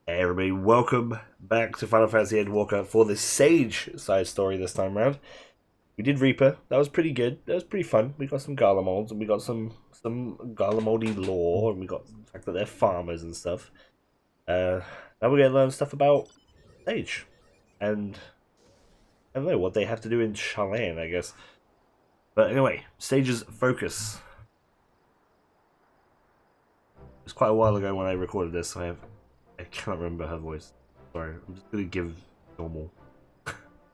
Hey everybody, welcome back to Final Fantasy Endwalker for the Sage side story this time around. We did Reaper, that was pretty good, that was pretty fun. We got some Garlemolds, and we got some Garlemoldy lore, and we got the fact that they're farmers and stuff. Now we're going to learn stuff about Sage, and I don't know what they have to do in Cheyenne, I guess. But anyway, Sage's focus. It was quite a while ago when I recorded this, so I cannot remember her voice. Sorry, I'm just going to give normal.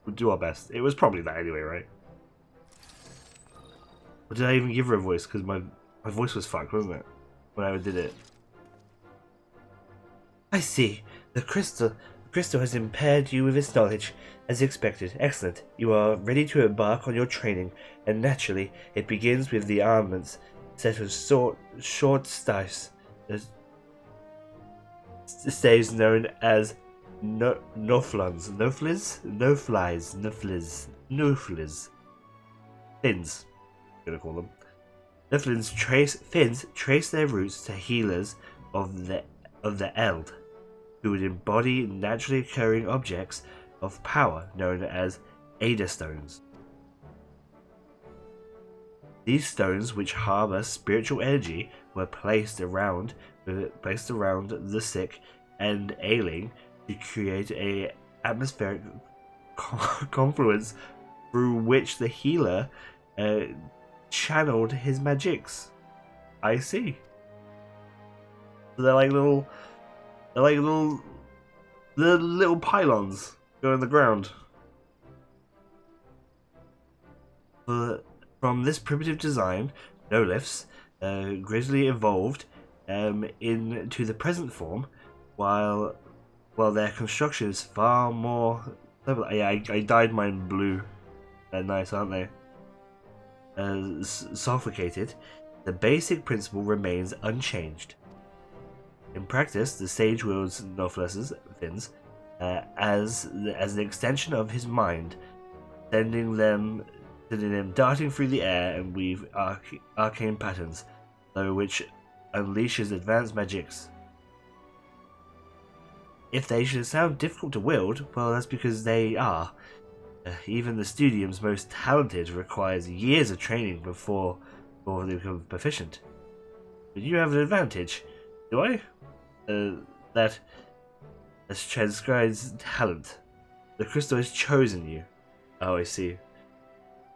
We'll do our best. It was probably that anyway, right? Or did I even give her a voice? Because my voice was fucked, wasn't it? When I did it. I see. The crystal has impaired you with its knowledge, as expected. Excellent. You are ready to embark on your training, and naturally, it begins with the armaments set of short staves. The staves known as Noflans. Noflies. Fins. I'm gonna call them. Noflins trace their roots to healers of the Eld, who would embody naturally occurring objects of power known as Ada Stones. These stones, which harbour spiritual energy, were placed around the sick and ailing to create a atmospheric confluence through which the healer channeled his magics. I see. So they're like little pylons go in the ground. From this primitive design, no-lifts gradually evolved into the present form, while their construction is far more. Yeah, I dyed mine blue. They're nice, aren't they? Suffocated, the basic principle remains unchanged. In practice, the sage wields Nofles's fins as an extension of his mind, sending them darting through the air and weave arcane patterns, though which unleashes advanced magics. If they should sound difficult to wield, well, that's because they are. Even the Studium's most talented requires years of training before they become proficient. But you have an advantage, do I? That transcribes talent. The crystal has chosen you. Oh, I see.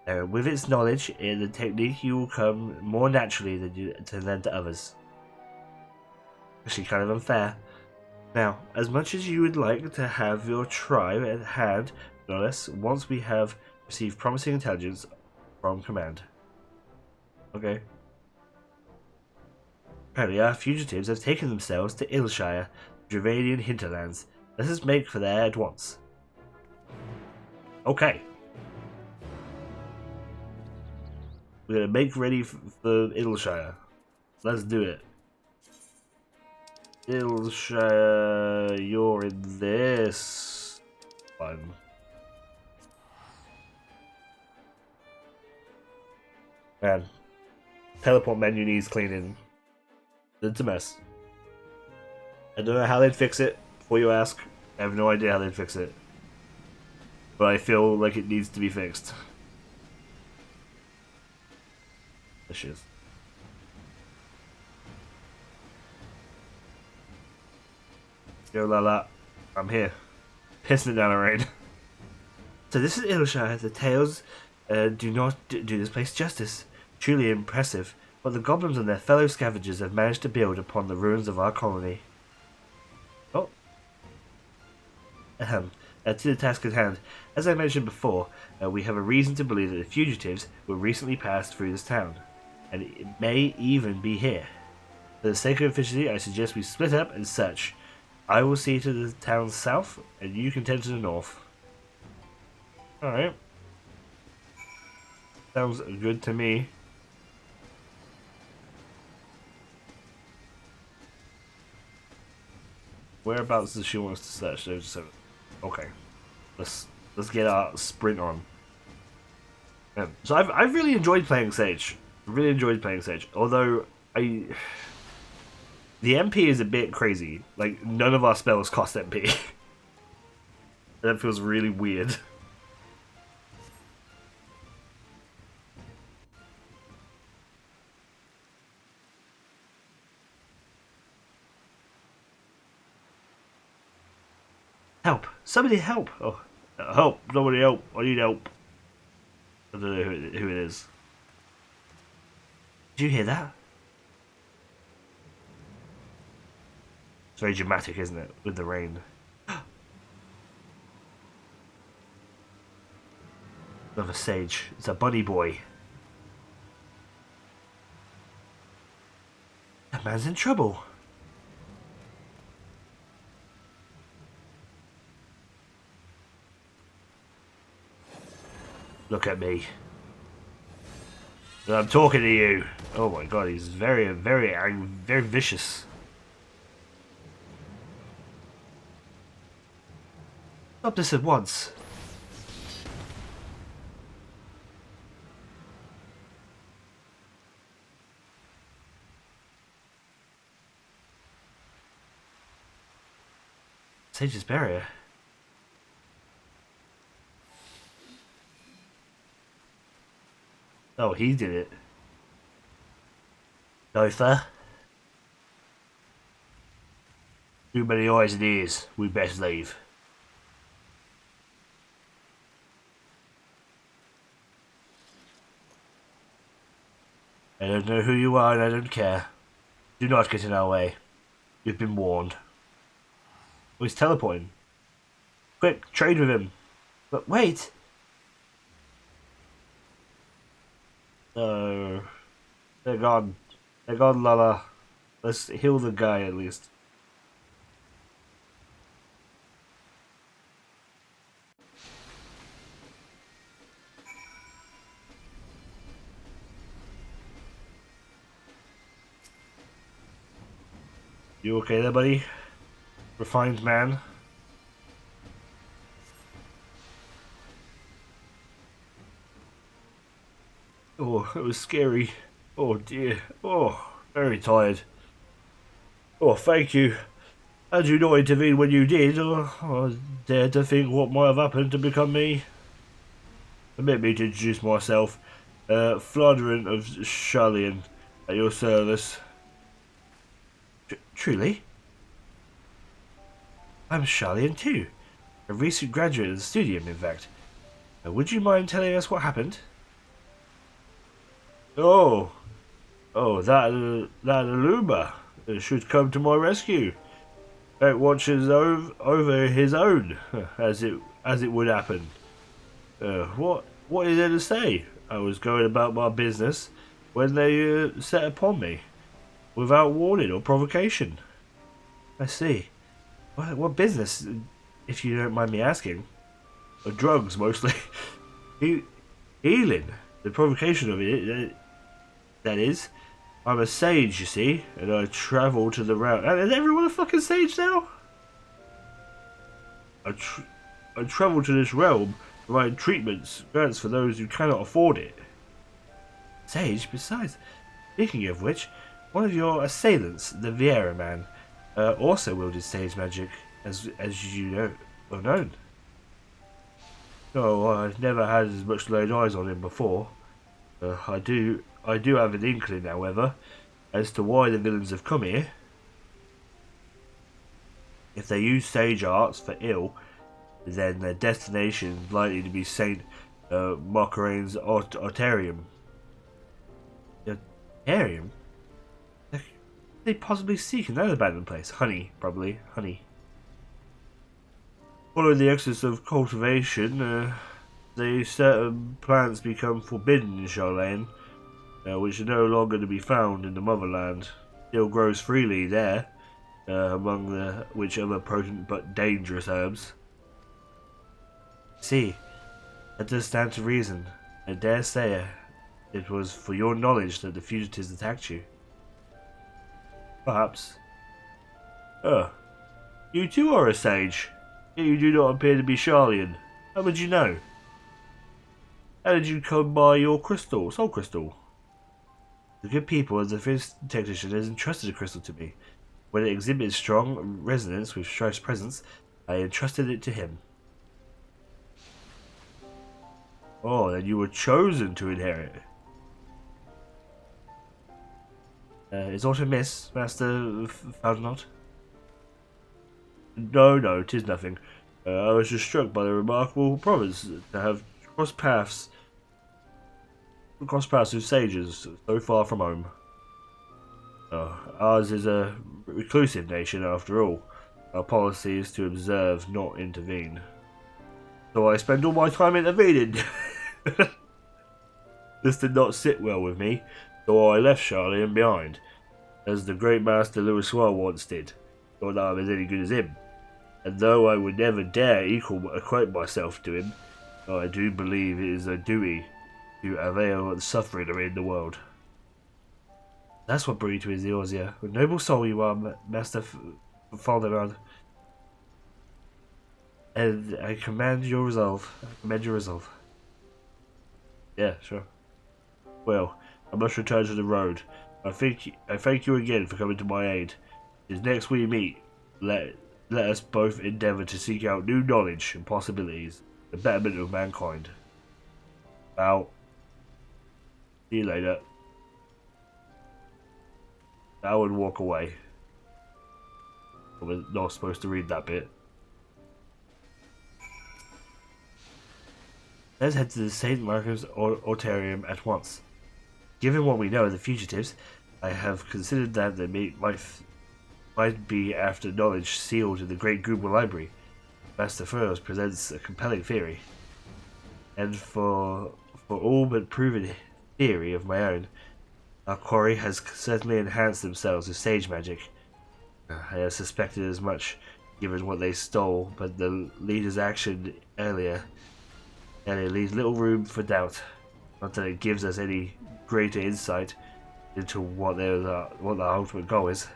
With its knowledge in the technique, you will come more naturally than to others. Actually, kind of unfair. Now, as much as you would like to have your tribe at hand, no less, once we have received promising intelligence from command. Okay. Apparently, our fugitives have taken themselves to Ilshire, Dravanian hinterlands. Let us make for there at once. Okay. We're gonna make ready for Ilshire. Let's do it. Ilshire, you're in this one. Man, teleport menu needs cleaning. It's a mess. I don't know how they'd fix it, before you ask. I have no idea how they'd fix it. But I feel like it needs to be fixed. There she is. Yo Lala, I'm here. Pissing it down the rain. So this is Ilshire. The tales do not do this place justice. Truly impressive. But the goblins and their fellow scavengers have managed to build upon the ruins of our colony. Oh. To the task at hand. As I mentioned before, we have a reason to believe that the fugitives were recently passed through this town. And it may even be here. For the sake of efficiency, I suggest we split up and search. I will see to the town south, and you can tend to the north. Alright. Sounds good to me. Whereabouts does she want us to search? Okay. Let's get our sprint on. Yeah. So I've really enjoyed playing Sage. Although The MP is a bit crazy. Like, none of our spells cost MP. That feels really weird. Help! Somebody help! Oh, help! Nobody help! I need help. I don't know who it is. Did you hear that? It's very dramatic, isn't it? With the rain. Another sage. It's a bunny boy. That man's in trouble. Look at me. I'm talking to you. Oh my god, he's very vicious. Stop this at once. Sage's barrier. Oh, he did it. Lothar. Too many eyes and ears. We best leave. I don't know who you are and I don't care. Do not get in our way. You've been warned. Oh, he's teleporting. Quick, trade with him. But wait! No. They're gone. They're gone, Lala. Let's heal the guy at least. You okay there, buddy? Refined man. Oh, it was scary. Oh dear. Oh, very tired. Oh, thank you. Had you not intervened when you did, I dare to think what might have happened to become me. Permit me to introduce myself. Flaudrin of Charlian, at your service. Truly? I'm Charlian too. A recent graduate of the studium, in fact. Would you mind telling us what happened? Oh, that Aluma should come to my rescue. It watches over his own, as it would happen. What is there to say? I was going about my business when they set upon me, without warning or provocation. I see. What business, if you don't mind me asking? Drugs, mostly. Healing. The provocation of it, that is. I'm a sage, you see, and I travel to the realm. And is everyone a fucking sage now? I travel to this realm, providing treatments, grants for those who cannot afford it. Sage, besides. Speaking of which, one of your assailants, the Vieira man, also wielded sage magic, as you know, well known. No, I've never had as much laid eyes on him before. I do have an inkling, however, as to why the villains have come here. If they use sage arts for ill, then their destination is likely to be Saint Marcarane's Arterium. Arterium? They possibly seek another abandoned place? Honey, probably. Honey. Following the exodus of cultivation, certain plants become forbidden in Charlane, which are no longer to be found in the motherland. Still grows freely there, among which other potent but dangerous herbs. See, that does stand to reason. I dare say it was for your knowledge that the fugitives attacked you. Perhaps. Oh, you too are a sage. Yet you do not appear to be Charlian. How would you know? How did you come by your crystal, soul crystal? The good people of the first technician has entrusted a crystal to me. When it exhibited strong resonance with Strife's presence, I entrusted it to him. Oh, then you were chosen to inherit. Is aught amiss, Master Fountainot? No, 'tis nothing. I was just struck by the remarkable province to have crossed paths with sages so far from home. Ours is a reclusive nation, after all. Our policy is to observe, not intervene. So I spend all my time intervening. This did not sit well with me, so I left Charlemagne behind, as the great master Louisoix once did. Not that I was any good as him. And though I would never dare equate myself to him, I do believe it is a duty to avail the suffering in the world. That's what brought you to Eorzea. A noble soul you are, Master Falderon. And I commend your resolve. Yeah, sure. Well, I must return to the road. I thank you again for coming to my aid. As next we meet, let us both endeavour to seek out new knowledge and possibilities, the betterment of mankind. Out. See you later. I would walk away. I was not supposed to read that bit. Let's head to the St. Marcus Ortarium at once. Given what we know of the fugitives, I have considered that they might be after knowledge sealed in the Great Google Library. Master Furrows presents a compelling theory. And for all but proven theory of my own, our quarry has certainly enhanced themselves with sage magic. I have suspected as much, given what they stole, but the leader's action earlier leaves little room for doubt. Not that it gives us any greater insight into what the ultimate goal is.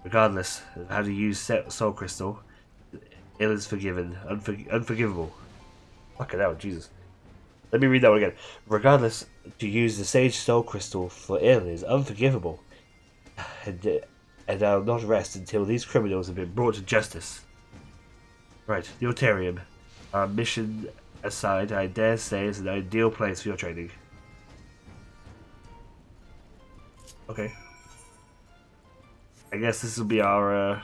Regardless of how to use Soul Crystal, ill is forgiven, unforgivable. Fucking hell, Jesus. Let me read that one again. Regardless, to use the Sage Soul Crystal for ill is unforgivable. And I'll not rest until these criminals have been brought to justice. Right, the Ortarium. Our mission aside, I dare say it's an ideal place for your training. Okay. I guess this will be our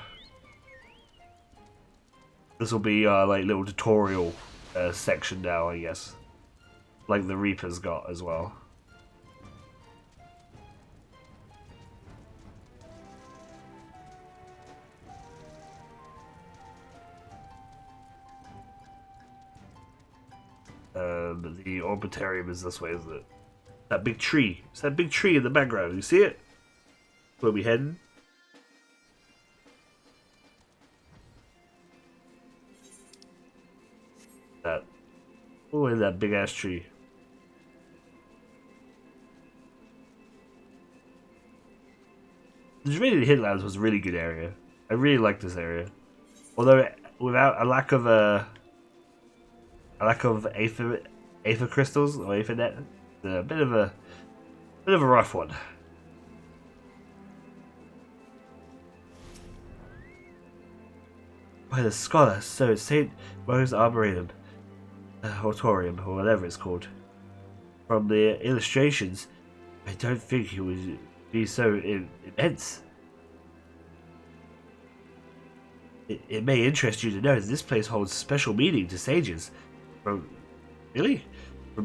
like little tutorial section now, I guess. Like the Reaper's got as well. The Orbitarium is this way, isn't it? That big tree. It's that big tree in the background. You see it? Where we heading? That. Oh, in that big ass tree. The Germanian Hinterlands was a really good area. I really like this area. Although without a lack of Aether crystals or Aethernet, it's a bit of a rough one. By the scholar, so St. Marcus Arboretum, Hortorium, or whatever it's called. From the illustrations, I don't think it would be so immense. It may interest you to know that this place holds special meaning to sages. From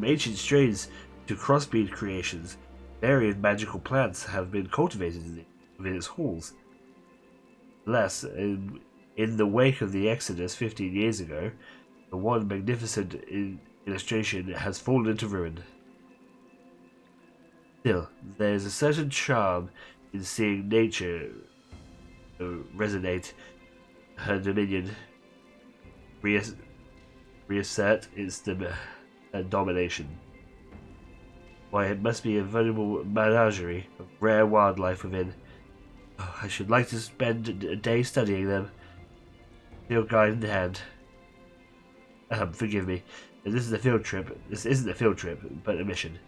ancient strains to crossbreed creations, varied magical plants have been cultivated within its halls. Alas, in the wake of the Exodus 15 years ago, the one magnificent illustration has fallen into ruin. Still, there is a certain charm in seeing nature resonate her dominion, reassert its domination. Why, it must be a veritable menagerie of rare wildlife within. Oh, I should like to spend a day studying them. Field guide in hand. Forgive me. This isn't a field trip, but a mission.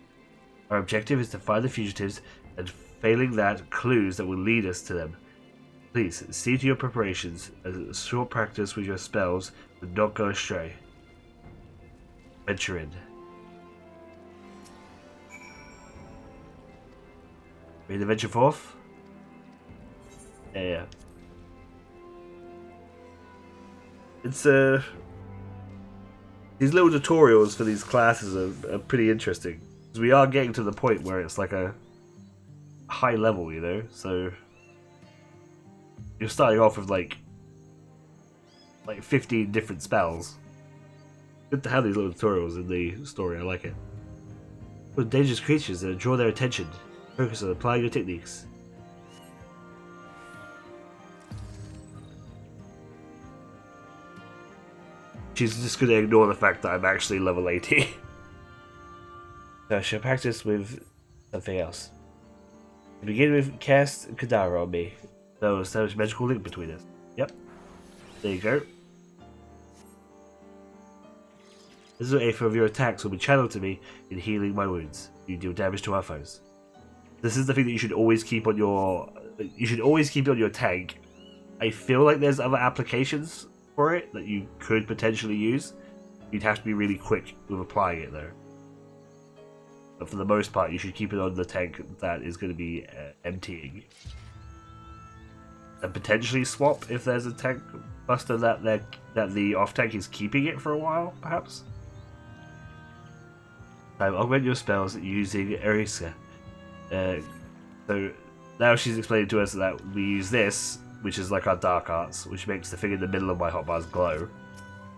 Our objective is to find the fugitives and, failing that, clues that will lead us to them. Please, see to your preparations, as a short practice with your spells would not go astray. Venture in. Ready to venture forth? Yeah. It's these little tutorials for these classes are pretty interesting. Because we are getting to the point where it's like a high level, you know? So you're starting off with like 15 different spells. Good to have these little tutorials in the story, I like it. For dangerous creatures that draw their attention, focus on applying your techniques. She's just going to ignore the fact that I'm actually level 80. So I shall practice with something else. To begin with, cast Kadara on me. So establish a magical link between us. Yep. There you go. This is a of your attacks will be channeled to me in healing my wounds. You deal damage to our foes. This is the thing that you should always keep on your. You should always keep it on your tank. I feel like there's other applications for it that you could potentially use. You'd have to be really quick with applying it though. But for the most part, you should keep it on the tank that is going to be emptying. And potentially swap if there's a tank buster that the off tank is keeping it for a while, perhaps. Augment your spells using Eriska. So now she's explaining to us that we use this, which is like our dark arts, which makes the thing in the middle of my hotbars glow,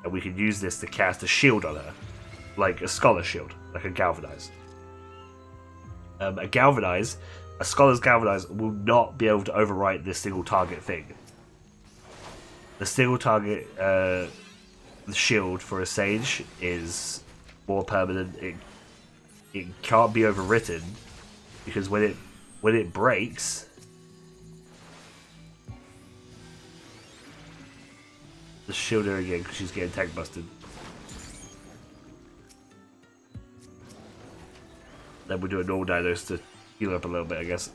and we can use this to cast a shield on her, like a scholar shield, like a galvanize. A scholar's galvanize will not be able to overwrite this single target thing. The single target, the shield for a sage is more permanent. It can't be overwritten because when it breaks, the shield her again because she's getting tank busted. Then we do a normal dinos to heal her up a little bit, I guess.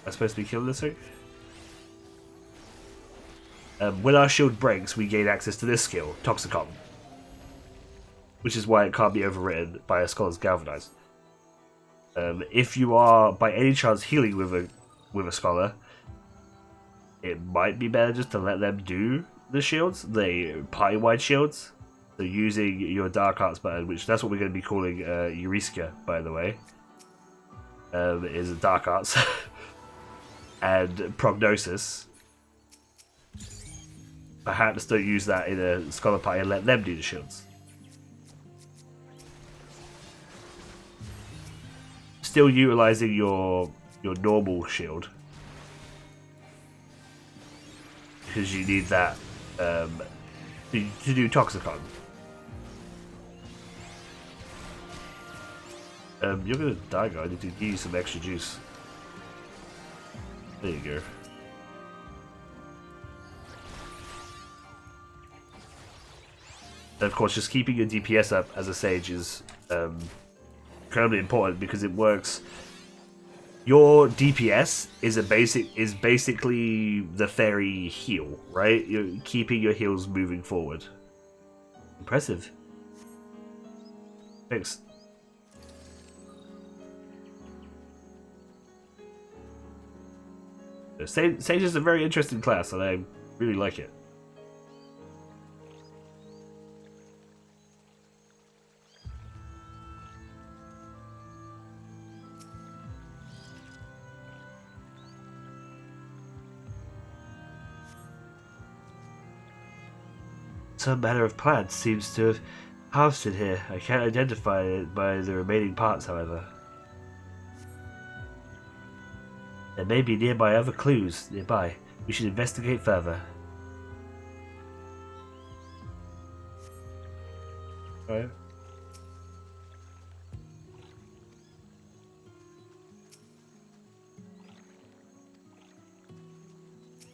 I'm supposed to be killing this thing? When our shield breaks, we gain access to this skill, Toxicon. Which is why it can't be overwritten by a Scholar's Galvanize. If you are, by any chance, healing with a Scholar, it might be better just to let them do the shields, the party-wide shields. So using your Dark Arts button, which that's what we're going to be calling Eureka, by the way, is a Dark Arts, and Prognosis. Perhaps don't use that in a Scholar party and let them do the shields. Still utilizing your normal shield because you need that to do Toxicon. You're gonna die, guy. I need to give you some extra juice. There you go. And of course, just keeping your DPS up as a sage is incredibly important because it works. Your DPS is basically the fairy heal, right? You're keeping your heals moving forward. Impressive. Thanks. Sage is a very interesting class, and I really like it. Some manner of plant seems to have harvested here. I can't identify it by the remaining parts, however. There may be nearby other clues nearby. We should investigate further. Alright.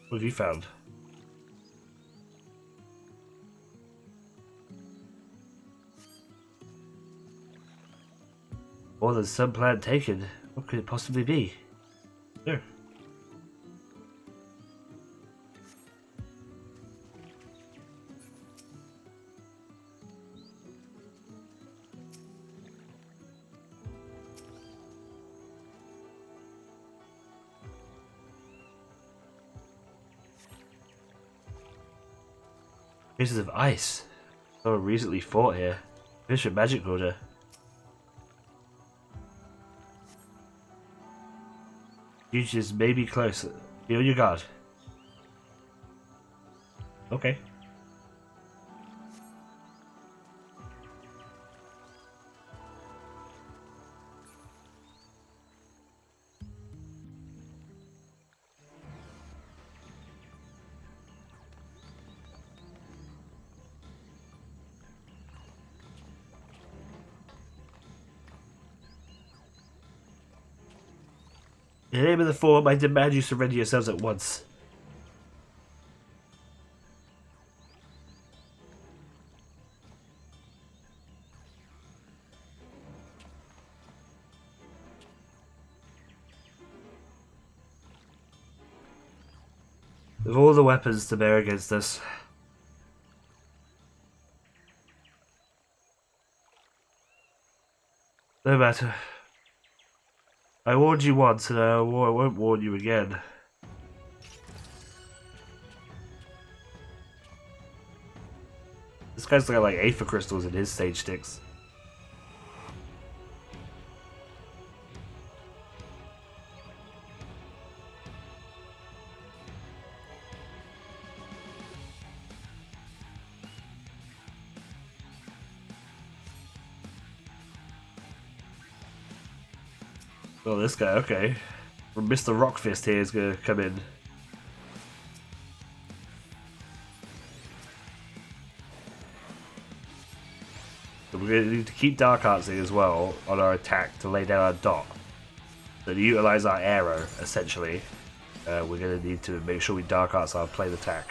What have you found? More than some plan taken. What could it possibly be? Sure. Pieces of ice. Someone recently fought here. Bishop magic order. Futures may be close. Be on your guard. Okay. In the name of the form, I demand you surrender yourselves at once. With all the weapons to bear against us. No matter. I warned you once and I won't warn you again. This guy's got like Aether crystals in his stage sticks. Oh, this guy, okay. Mr. Rockfist here is gonna come in. So we're gonna need to keep Dark Artsing as well on our attack to lay down our dot. So to utilize our arrow, essentially, we're gonna need to make sure we Dark Arts our plane attack.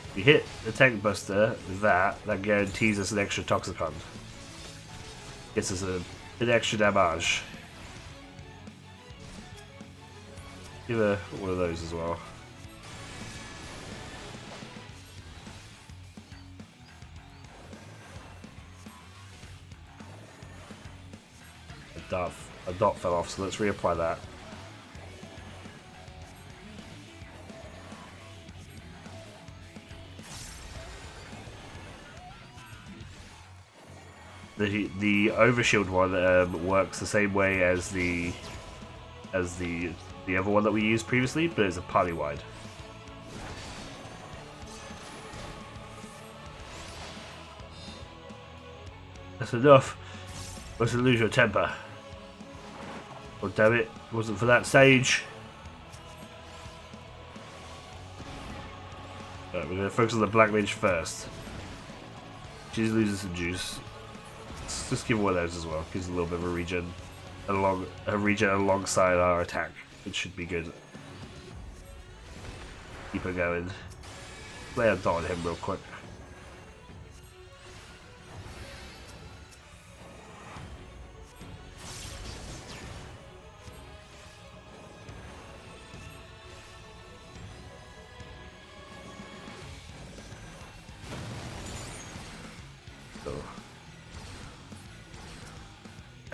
If we hit the Tank Buster with that guarantees us an extra Toxicon. Gets us an extra damage. Give her one of those as well. A dot fell off, so let's reapply that. The overshield one works the same way as the other one that we used previously, but it's a party wide. That's enough. Mustn't lose your temper. Oh damn it! Wasn't for that stage. Right, we're gonna focus on the Black Mage first. She's losing some juice. Let's just give her one of those as well. Gives a little bit of a regen alongside our attack, which should be good. Keep her going. Lay a dot on him real quick.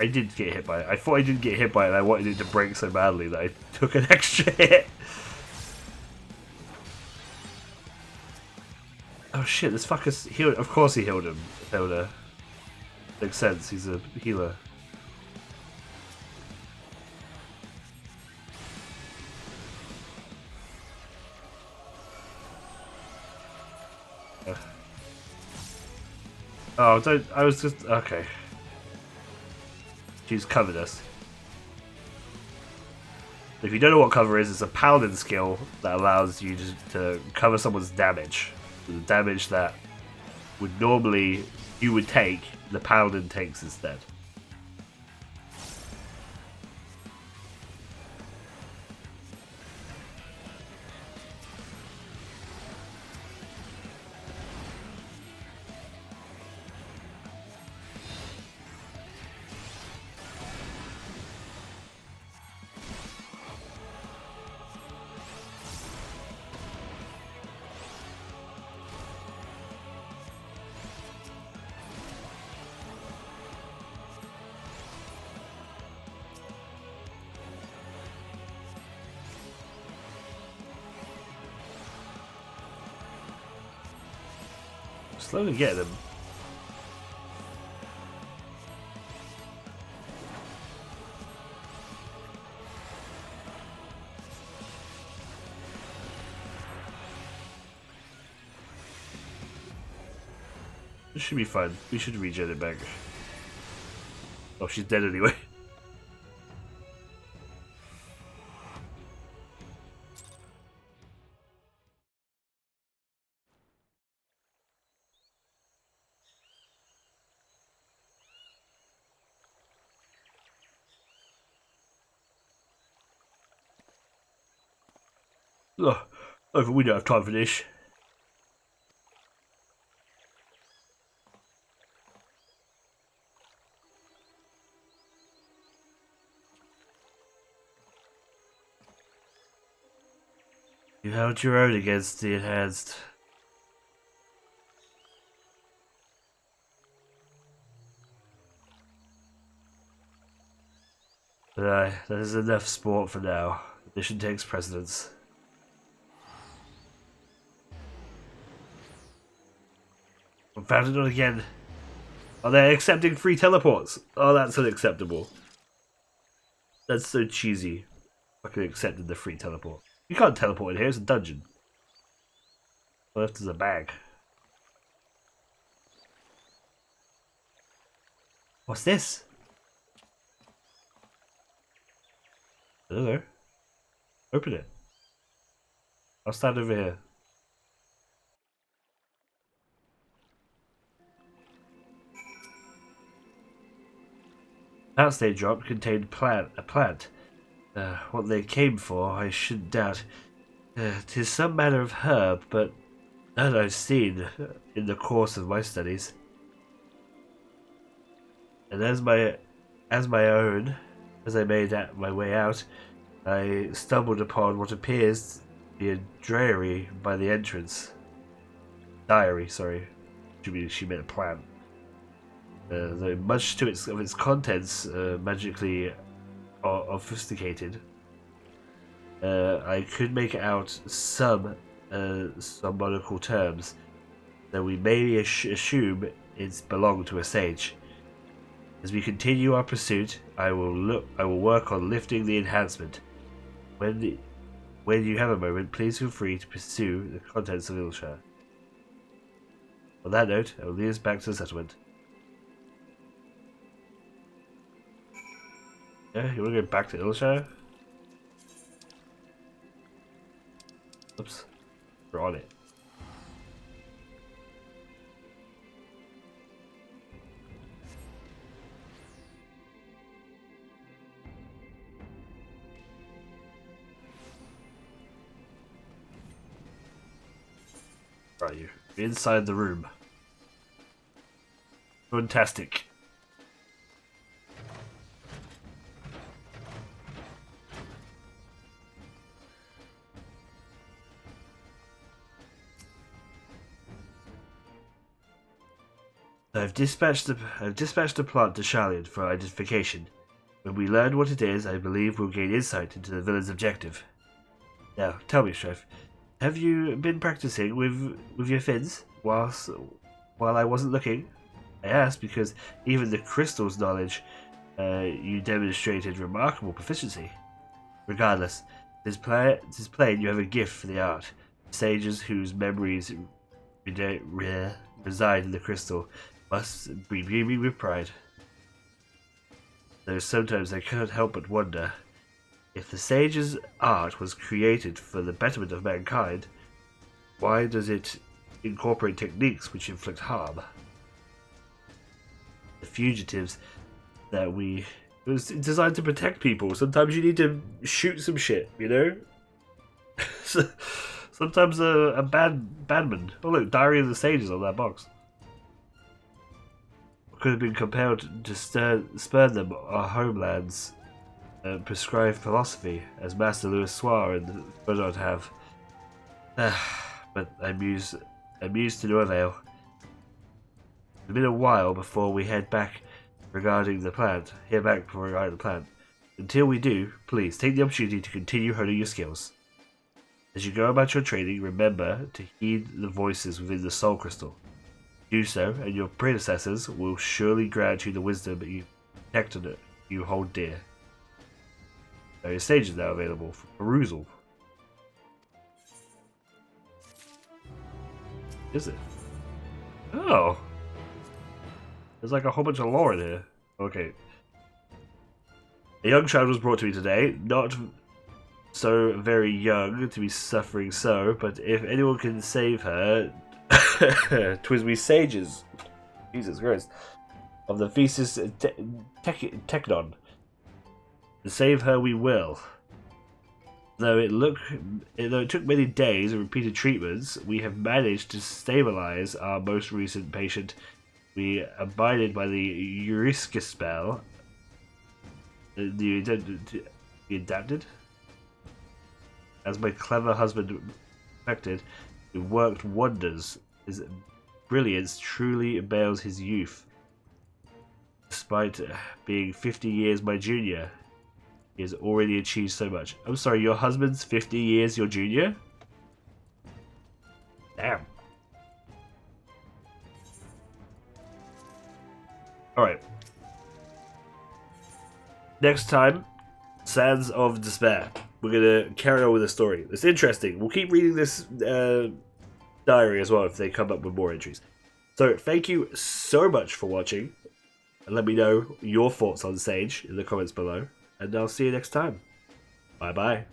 I did get hit by it. I thought I didn't get hit by it and I wanted it to break so badly that I took an extra hit. Oh shit, this fucker's healed. Of course he healed him. Hilda. Makes sense, he's a healer. Oh, don't. I was just. Okay. She's covered us. If you don't know what cover is, it's a paladin skill that allows you to cover someone's damage. The damage that would normally you would take, the paladin takes instead. slowly getting them. This should be fine. We should regen it back. Oh, she's dead anyway. Oh, we don't have time for this. You held your own against the enhanced. But that is enough sport for now. The mission takes precedence. I'm found it on again. Are they accepting free teleports? Oh, that's unacceptable. That's so cheesy. Fucking accepted the free teleport. You can't teleport in here, it's a dungeon. All left is a bag. What's this? I don't know. Open it. I'll stand over here. That they dropped contained a plant. What they came for, I shouldn't doubt. 'Tis some manner of herb, but none I've seen in the course of my studies. And as I made my way out, I stumbled upon what appears to be a diary by the entrance. Diary, sorry. She meant a plant. Though much of its contents magically obfuscated, I could make out some symbolical terms, though we may assume it's belonged to a sage. As we continue our pursuit, I will work on lifting the enhancement. When you have a moment, please feel free to pursue the contents of Ilshire. On that note, I will lead us back to the settlement. Yeah, you want to go back to Ilshire? Oops, we're on it. Where are you? Inside the room. Fantastic. I've dispatched a plant to Shallion for identification. When we learn what it is, I believe we'll gain insight into the villain's objective. Now, tell me, Strife, have you been practicing with your fins while I wasn't looking? I asked because even the crystal's knowledge, you demonstrated remarkable proficiency. Regardless, it is plain you have a gift for the art. Sages whose memories reside in the crystal must be beaming with pride. Though sometimes I cannot help but wonder, if the sage's art was created for the betterment of mankind, why does it incorporate techniques which inflict harm? The fugitives that it was designed to protect people. Sometimes you need to shoot some shit, you know? Sometimes a badman. Oh look, Diary of the Sages on that box. Could have been compelled to spurn them our homelands and prescribe philosophy, as Master Louis Soir and Bernard have. But I'm used to no avail. It's been a while before we head back regarding the plant. Until we do, please take the opportunity to continue honing your skills. As you go about your training, remember to heed the voices within the soul crystal. Do so, and your predecessors will surely grant you the wisdom that you protected it you hold dear. Various stages now available for perusal. Is it? Oh! There's like a whole bunch of lore in here. Okay. A young child was brought to me today, not so very young to be suffering so, but if anyone can save her, 'twas we sages, Jesus Christ, of the Thesis Technon. To save her we will. Though it took many days and repeated treatments, we have managed to stabilize our most recent patient. We abided by the Euriska spell. The adapted? As my clever husband expected, it worked wonders. His brilliance truly bears his youth. Despite being 50 years my junior, he has already achieved so much. I'm sorry, your husband's 50 years your junior? Damn. Alright. Next time, Sands of Despair. We're going to carry on with the story. It's interesting. We'll keep reading this diary as well if they come up with more entries. So, thank you so much for watching. And let me know your thoughts on Sage in the comments below. And I'll see you next time. Bye-bye.